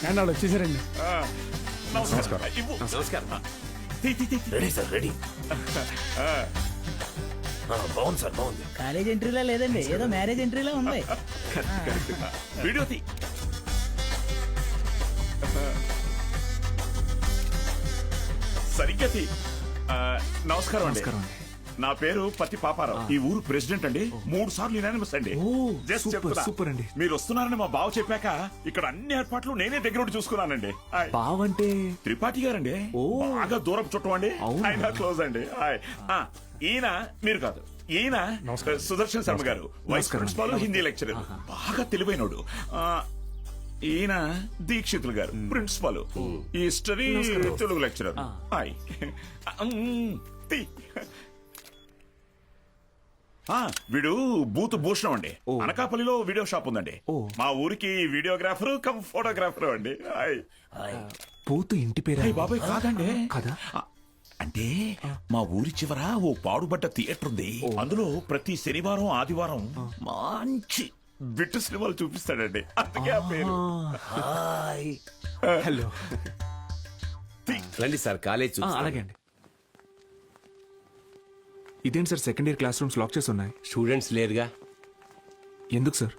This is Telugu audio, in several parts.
వాళ్ళు వచ్చేసారండి. నమస్కారం. Ready sir, ready. బాగుంది సార్, బాగుంది. కాలేజ్ ఎంట్రీలా లేదండి, ఏదో మ్యారేజ్ ఎంట్రీలా ఉంది. వీడియో తీ. సరిగ్గా తీ. నమస్కారం అండి. నా పేరు పత్తి పాపారావు. ఈ ఊరు ప్రెసిడెంట్ అండి. 3 సార్లు యునానిమస్ అండి. జస్ట్ చెప్తున్నా. సూపర్ అండి. మీరు వస్తున్నారని మా బావ చెప్పాక ఇక్కడ అన్ని ఏర్పాట్లు నేనే దగ్గర ఉండి చూసుకున్నానండి. బావంటే త్రిపాఠి గారండి. బాగా దూరం చుట్టం అండి. ఆయన క్లోజ్ అండి. ఈయన మీరు కాదు, ఈయన సుదర్శన్ శర్మ గారు, వైస్ ప్రిన్సిపాల్, హిందీ లెక్చరర్, బాగా తెలివైనోడు. ఈయన దీక్షితులు గారు, principal, history Telugu lecturer. Hi. వీడు బూత్ భూషణం అండి. అనకాపల్లిలో వీడియో షాప్ ఉందండి. మా ఊరికి వీడియోగ్రాఫర్ కమ్ ఫోటోగ్రాఫర్ అండి. పూతు ఇంటి పేరు బాబాయ్ కాదండి. కదా అంటే మా ఊరి చివర ఓ పాడుబడ్డ థియేటర్ ఉంది. అందులో ప్రతి శనివారం ఆదివారం మంచి బిట్టు సినిమాలు చూపిస్తాడండి. అందుకే ఆ పేరు. హలో రండి సార్, కాలేజ్ అలాగే అండి. ఇదేంటి sir, second year class rooms lock చేసి ఉన్నాయి? స్టూడెంట్స్ లేరుగా. ఎందుకు సార్?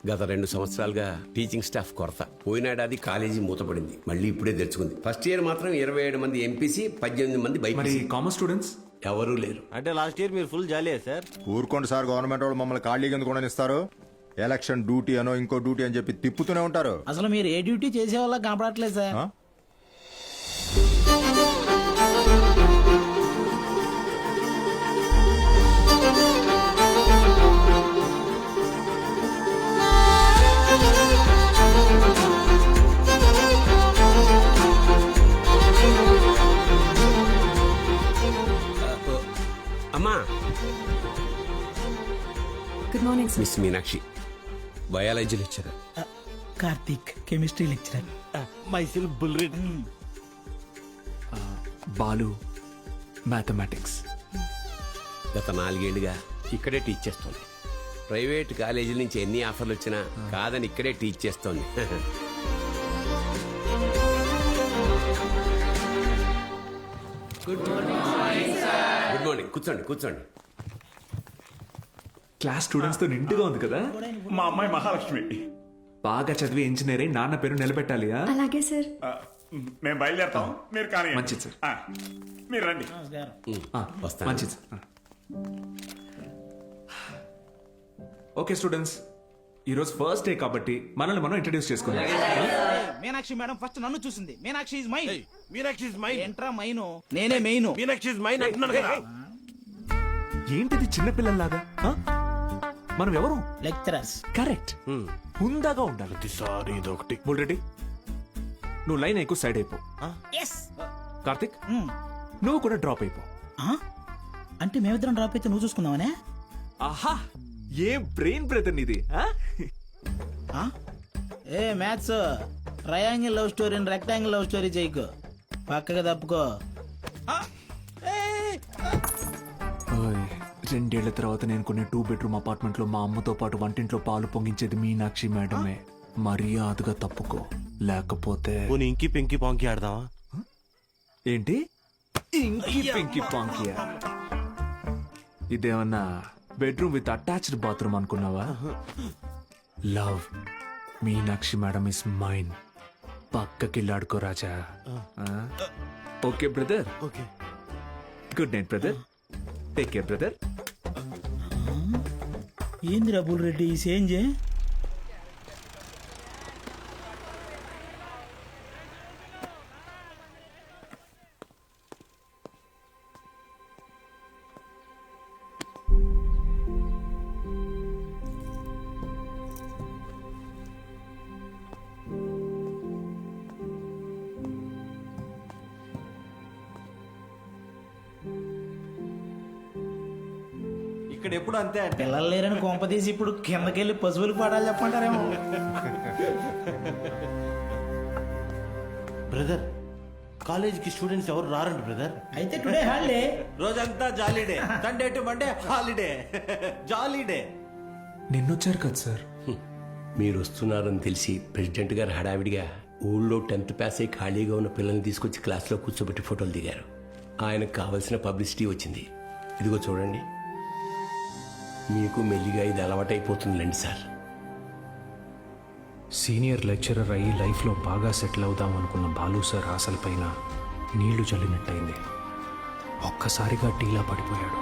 గత 2 సంవత్సరాలుగా టీచింగ్ స్టాఫ్ కొరత. పోయినాడాది కాలేజీ మూతపడింది, మళ్ళీ ఇప్పుడే తెరుచుకుంది. ఫస్ట్ ఇయర్ మాత్రం 27 మంది ఎంపీసీ, 18 మంది మరి బైపీసీ. కామర్స్ స్టూడెంట్స్ ఎవరూ లేరు. అంటే లాస్ట్ ఇయర్ మీరు ఫుల్ జాలీయా సార్? ఊరుకోండి సార్, గవర్నమెంట్ వాళ్ళు మమ్మల్ని ఖాళీగా ఎందుకు ఉండనిస్తారు? ఎలక్షన్ డ్యూటీ అనో ఇంకో డ్యూటీ అని చెప్పి తిప్పుతూనే ఉంటారు. అసలు మీరు ఏ డ్యూటీ చేసే వాళ్ళ కనపడట్లేదు సార్. అమ్మా, good morning sir. Miss Meenakshi biology lecturer. Karthik chemistry lecturer. మైసెల్ బుల్రెడ్. బాలు మ్యాథమెటిక్స్. గత 4 ఏళ్లుగా ఇక్కడే టీచ్ చేస్తోంది. ప్రైవేట్ కాలేజీల నుంచి ఎన్ని ఆఫర్లు వచ్చినా కాదని ఇక్కడే టీచ్ చేస్తోంది. Good morning. కూర్చోండి, కూర్చోండి. క్లాస్ స్టూడెంట్స్ తో నిండుగా ఉంది కదా. మా అమ్మాయి మహాలక్ష్మి. బాగా చదివి ఇంజనీర్ అయి నాన్న పేరు నిలబెట్టాలి. అలాగే సార్. మేము బయలుదేరుతాం, మీరు కానీ. మంచిది సార్. మీరు రండి. వస్తాను. మంచిది సార్. ఓకే స్టూడెంట్స్, ఈరోజు ఫస్ట్ డే కాబట్టి మనల్ని మనం ఇంట్రడ్యూస్ చేసుకుందాం. మీనాక్షి మేడం ఫస్ట్ నన్ను చూసింది. Meenakshi is mine. Meenakshi is mine. ఎంట్రా మైను, నేనే మెయిన్. మీనాక్షి ఇస్ మైన్ అంటున్నాను కదా. ఏంటిది చిన్నపిల్లల్లాగా? మనం ఎవరు? లెక్చరర్స్. కరెక్ట్. హుందాగా ఉండాలి. సారీ ఇదొకటి. బుల్రెడ్డి, నువ్వు లైన్ ఎక్కువ సైడ్ అయిపో. ఎస్. కార్తిక్, నువ్వు కూడా డ్రాప్ అయిపో. అంటే మేమిద్దరం డ్రాప్ అయితే నువ్వు చూసుకుందామనే? ఆహా, ఏ బ్రెయిన్ బ్రదర్ నీది. ఏ మ్యాథ్స్ ట్రయాంగిల్ లవ్ స్టోరీని రెక్టాంగిల్ లవ్ స్టోరీ చేయకు, పక్కగా తప్పుకో. 2 ఏళ్ల తర్వాత నేను కొన్ని 2 బెడ్రూమ్ అపార్ట్మెంట్ లో మా అమ్మతో పాటు వంటింట్లో పాలు పొంగించేది మీనాక్షి మేడమే. మర్యాదగా తప్పుకో, లేకపోతే ఇంకి పెంకి పాంకి ఆడదామా? ఏంటి ఇంకి పింకి పాంకియా? ఇదేమన్నా బెడ్రూమ్ విత్ అటాచ్డ్ బాత్రూమ్ అనుకున్నావా? Love Meenakshi madam is mine. పక్కకిల్లాడుకో రాజా. Okay brother. Okay. Good night brother. Take care brother. ఏంది రబుల్ రెడ్డి ఈ సేంజే? ఇక్కడ ఎప్పుడు అంతే అంటే. పిల్లలు లేరని కొంపదీసి ఇప్పుడు కిందకెళ్ళి పశువులకు పాడాలి చెప్పంటారేమో. బ్రదర్, కాలేజీకి స్టూడెంట్స్ ఎవరు రారండి బ్రదర్. అయితే టుడే హాలిడే. రోజంతా jolly day. Sunday to Monday holiday. Jolly day. నిన్నొచ్చారు కదా సార్. మీరు వస్తున్నారని తెలిసి ప్రెసిడెంట్ గారు హడావిడిగా ఊళ్ళో 10th పాస్ అయి ఖాళీగా ఉన్న పిల్లల్ని తీసుకొచ్చి క్లాస్లో కూర్చోబెట్టి ఫోటోలు దిగారు. ఆయనకు కావలసిన పబ్లిసిటీ వచ్చింది. ఇదిగో చూడండి, మీకు మెల్లిగా ఇది అలవాటైపోతుందిలేండి సార్. సీనియర్ లెక్చరర్ అయ్యి లైఫ్లో బాగా సెటిల్ అవుదాం అనుకున్న బాలు సార్ ఆశలపైన నీళ్లు చల్లినట్టయింది. ఒక్కసారిగా టీలా పడిపోయాడు.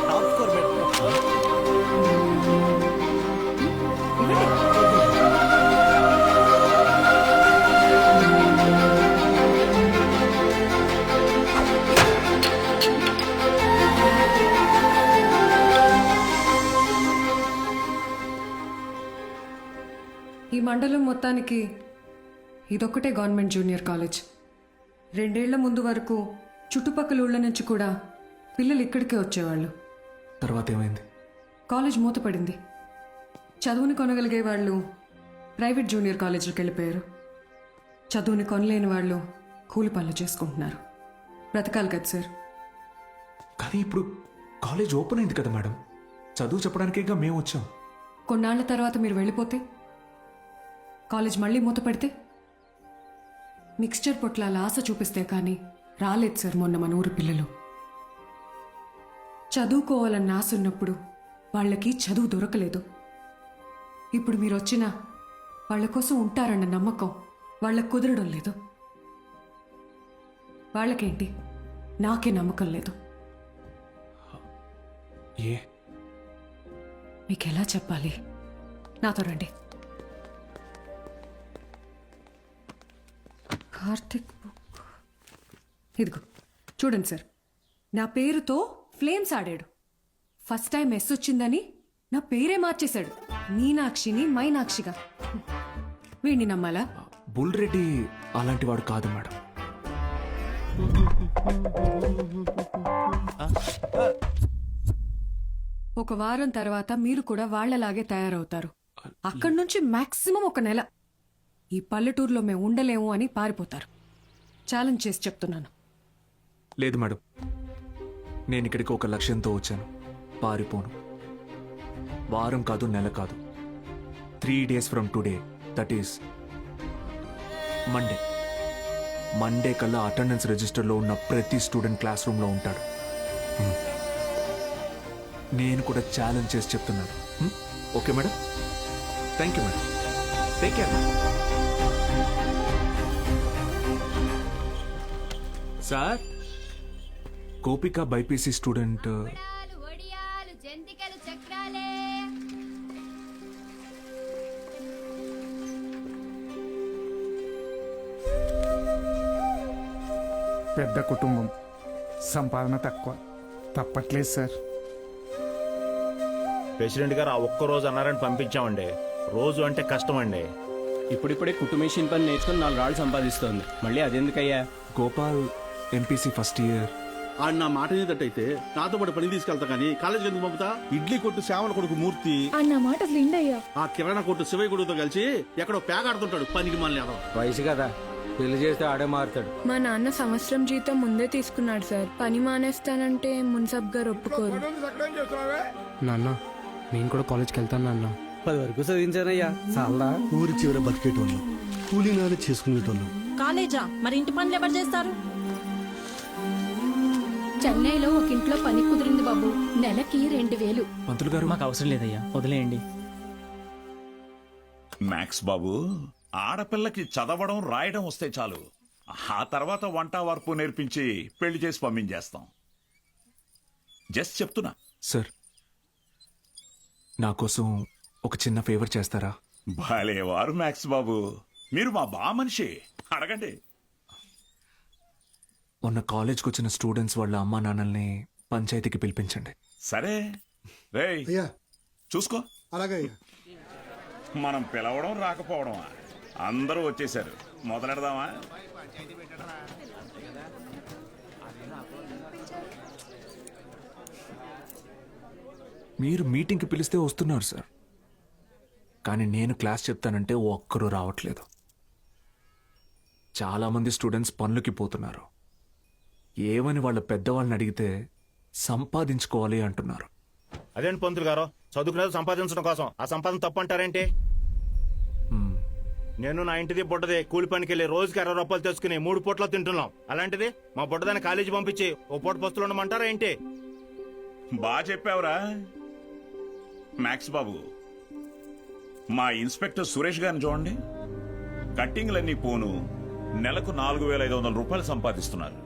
టాప్ స్కోర్ పెట్టుకో. ఈ మండలం మొత్తానికి ఇదొక్కటే గవర్నమెంట్ జూనియర్ కాలేజ్. 2 ఏళ్ల ముందు వరకు చుట్టుపక్కల ఊళ్ళ నుంచి కూడా పిల్లలు ఇక్కడికే వచ్చేవాళ్ళు. తర్వాత ఏమైంది? కాలేజ్ మూతపడింది. చదువుని కొనగలిగే వాళ్ళు ప్రైవేట్ జూనియర్ కాలేజీలకు వెళ్ళిపోయారు. చదువుని కొనలేని వాళ్ళు కూలి పనులు చేసుకుంటున్నారు. బ్రతకాలి కదా సార్. కానీ ఇప్పుడు కాలేజ్ ఓపెన్ అయింది కదా మేడం, చదువు చెప్పడానికేగా మేము వచ్చాం. కొన్నాళ్ల తర్వాత మీరు వెళ్ళిపోతే కాలేజ్ మళ్ళీ మూతపడితే మిక్స్చర్ పొట్లాల ఆశ చూపిస్తే కానీ రాలేదు సార్ మొన్న మన ఊరు పిల్లలు. చదువుకోవాలన్న ఆశ ఉన్నప్పుడు వాళ్ళకి చదువు దొరకలేదు. ఇప్పుడు మీరు వచ్చినా వాళ్ళ కోసం ఉంటారన్న నమ్మకం వాళ్ళకు కుదరడం లేదు. వాళ్ళకేంటి, నాకే నమ్మకం లేదు. ఏ మీకెలా చెప్పాలి? నాతో రండి. కార్తిక్ బుక్ ఇదిగో చూడండి సార్. నా పేరుతో ఫ్లేమ్స్ ఆడాడు. ఫస్ట్ టైం ఎస్ వచ్చిందని నా పేరే మార్చేశాడు. మీనాక్షిని మైనాక్షిగా. వీడిని నమ్మాలా? బుల్ రెడ్డి అలాంటి వాడు కాదు మేడం. ఒక వారం తర్వాత మీరు కూడా వాళ్లలాగే తయారవుతారు. అక్కడి నుంచి మాక్సిమం 1 నెల ఈ పల్లెటూరులో మేము ఉండలేము అని పారిపోతారు. ఛాలెంజ్ చేసి చెప్తున్నాను. లేదు మేడం, నేను ఇక్కడికి ఒక లక్ష్యంతో వచ్చాను. పారిపోను. వారం కాదు, నెల కాదు, 3 days from today, that is Monday కల్లా అటెండెన్స్ రిజిస్టర్లో ఉన్న ప్రతి స్టూడెంట్ క్లాస్ రూమ్లో ఉంటాడు. నేను కూడా ఛాలెంజ్ చేసి చెప్తున్నాను. Okay madam? Thank you madam. Take care. Sir, Gopika BiPC student. ఒడియాలు జంతికలు చక్రాలే. పెద్ద కుటుంబం, సంపాదన తక్కువ, తప్పట్లేదు సార్. ప్రెసిడెంట్ గారు ఆ ఒక్క రోజు అన్నారని పంపించామండి. రోజు అంటే కష్టం అండి. ఇప్పుడిప్పుడే కుటుంబేషన్ పని నేర్చుకుని 4 రాళ్ళు సంపాదిస్తోంది. మళ్ళీ అదెందుకయ్యా? Gopal MPC first year. ఆడు నా మాట ఏదట్టయితే నాతో పాటు పని తీసుకెళ్తా కానీ కాలేజీకి ఎందుకు పంపుతా? ఇడ్లీ కొట్టు సేవల కొడుకు మూర్తి అన్న మాట విండయ్యా. ఆ కిరాణా కొట్టు శివయ్య కొడుకుతో కలిసి ఎక్కడో పేకాడుతుంటాడు. పనికి మళ్ళీ వయసు కదా, పెళ్లి చేస్తే ఆడే మారుతాడు. మా నాన్న సంవత్సరం జీతం ముందే తీసుకున్నాడు సార్. పని మానేస్తానంటే మున్సబ్ గారు ఒప్పుకోరు. నాన్న, నేను కూడా కాలేజ్కి వెళ్తాను నాన్న. 10 వరకు చదివించానయ్యా. చాలా ఊరి చివర బతికేటోళ్ళు, కూలీనాలు చేసుకునేటోళ్ళు. కాలేజా మరి ఇంటి పనులు ఎవరు చేస్తారు? చెన్నైలో ఒక ఇంట్లో పని కుదిరింది బాబు. నెలకి 2000. పంతులు గారు, మాకు అవసరం లేదయ్యా, వదిలేయండి. మ్యాక్స్ బాబు, ఆడపిల్లకి చదవడం రాయడం వస్తే చాలు. ఆ తర్వాత వంట వార్పు నేర్పించి పెళ్లి చేసి పంపించేస్తాం. జస్ట్ చెప్తున్నా. సార్, నా కోసం ఒక చిన్న ఫేవర్ చేస్తారా? భలేవారు మ్యాక్స్ బాబు, మీరు మా బా మనిషి. అడగండి. మొన్న కాలేజ్కి వచ్చిన స్టూడెంట్స్ వాళ్ళ అమ్మా నాన్నల్ని పంచాయతీకి పిలిపించండి. సరే రేయ్, చూసుకో. అలాగే మనం పిలవడం రాకపోవడం అందరూ వచ్చేసారు. మొదలెడదామా? మీరు మీటింగ్కి పిలిస్తే వస్తున్నారు సార్, కానీ నేను క్లాస్ చెప్తానంటే ఒక్కరూ రావట్లేదు. చాలామంది స్టూడెంట్స్ పనులకి పోతున్నారు. ఏమని వాళ్ళ పెద్దవాళ్ళని అడిగితే సంపాదించుకోవాలి అంటున్నారు. అదేంటి పంతులు గారు, చదువుకునేది సంపాదించడం కోసం, ఆ సంపాదన తప్పు అంటారేంటి? నేను నా ఇంటిది బుడ్డది కూలి పనికి వెళ్ళి రోజుకి 60 రూపాయలు తెచ్చుకుని 3 పూట్ల తింటున్నాం. అలాంటిది మా బుడ్డదాన్ని కాలేజీ పంపించి ఓ పూట పస్తులు ఉండమంటారా ఏంటి? బాగా చెప్పావురా మ్యాక్స్ బాబు. మా ఇన్స్పెక్టర్ సురేష్ గారిని చూడండి, కట్టింగ్లన్నీ పోను నెలకు 4,500 రూపాయలు సంపాదిస్తున్నారు.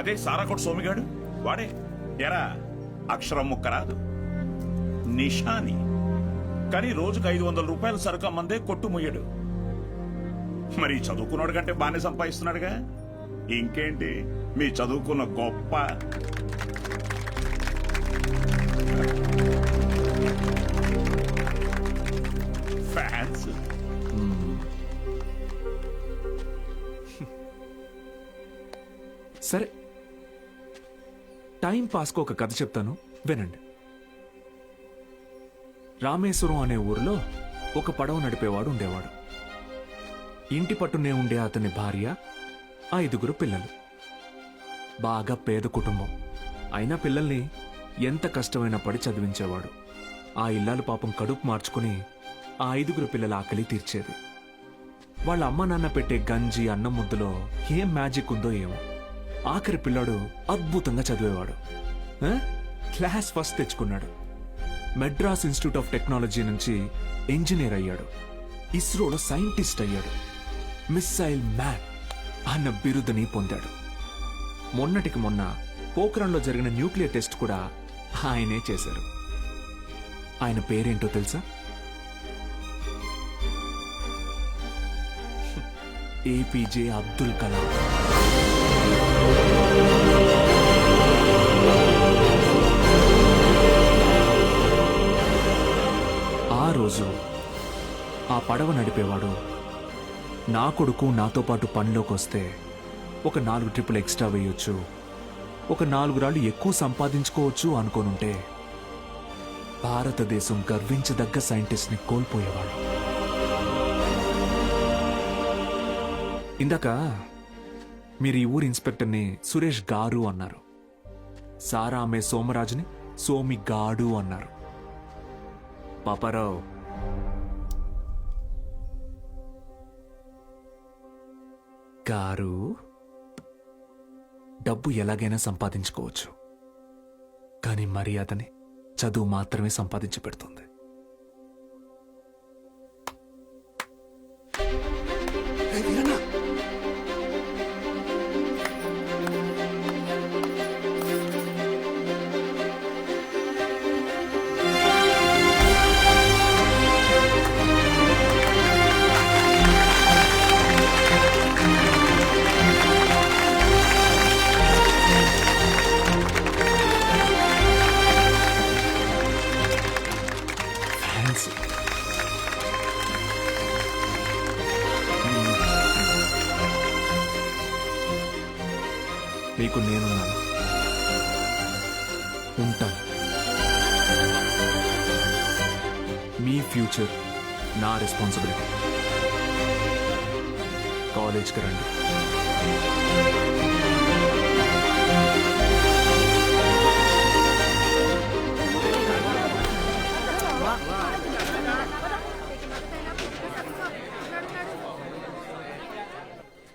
అదే సారాకోట్ సోమిగాడు వాడే ఎరా అక్షరం ముక్క రాదు, నిషాని, కానీ రోజుకు 500 రూపాయలు సరుకు అమ్మందే కొట్టు ముయ్యడు. మరి చదువుకున్నాడు కంటే బాగానే సంపాదిస్తున్నాడుగా. ఇంకేంటి మీ చదువుకున్న గొప్ప. ఫ్యాన్స్ సరే, టైం పాస్కు ఒక కథ చెప్తాను, వినండి. రామేశ్వరం అనే ఊరిలో ఒక పడవ నడిపేవాడు ఉండేవాడు. ఇంటి పట్టునే ఉండే అతని భార్య, 5 పిల్లలు. బాగా పేద కుటుంబం అయినా పిల్లల్ని ఎంత కష్టమైనా పడి చదివించేవాడు. ఆ ఇల్లాలు పాపం కడుపు మార్చుకుని ఆ 5 పిల్లల ఆకలి తీర్చేది. వాళ్ళ అమ్మ నాన్న పెట్టే గంజి అన్నం ముద్దలో ఏం మ్యాజిక్ ఉందో ఏమో, ఆఖరి పిల్లాడు అద్భుతంగా చదివేవాడు. క్లాస్ ఫస్ట్ తెచ్చుకున్నాడు. మెడ్రాస్ ఇన్స్టిట్యూట్ ఆఫ్ టెక్నాలజీ నుంచి ఇంజనీర్ అయ్యాడు. ఇస్రోలో సైంటిస్ట్ అయ్యాడు. మిస్సైల్ మ్యాన్ అన్న బిరుదుని పొందాడు. మొన్నటికి మొన్న పోఖ్రాన్లో జరిగిన న్యూక్లియర్ టెస్ట్ కూడా ఆయనే చేశారు. ఆయన పేరేంటో తెలుసా? ఏపీజే అబ్దుల్ కలాం. ఆ రోజు ఆ పడవ నడిపేవాడు, నా కొడుకు నాతో పాటు పనిలోకి వస్తే ఒక 4 ట్రిప్పులు ఎక్స్ట్రా వేయొచ్చు, ఒక 4 రాళ్ళు ఎక్కువ సంపాదించుకోవచ్చు అనుకోనుంటే భారతదేశం గర్వించదగ్గ సైంటిస్ట్ని కోల్పోయేవాడు. ఇందాక మీరు ఈ ఊరి ఇన్స్పెక్టర్ని సురేష్ గారు అన్నారు. సారా అమ్మే సోమరాజుని సోమి గాడు అన్నారు. పాపారావు, గారు, డబ్బు ఎలాగైనా సంపాదించుకోవచ్చు, కానీ మర్యాదని చదువు మాత్రమే సంపాదించి పెడుతుంది. మీకు నేనున్నాను, ఉంటాను. మీ ఫ్యూచర్ నా రెస్పాన్సిబిలిటీ. కాలేజ్కి రండి.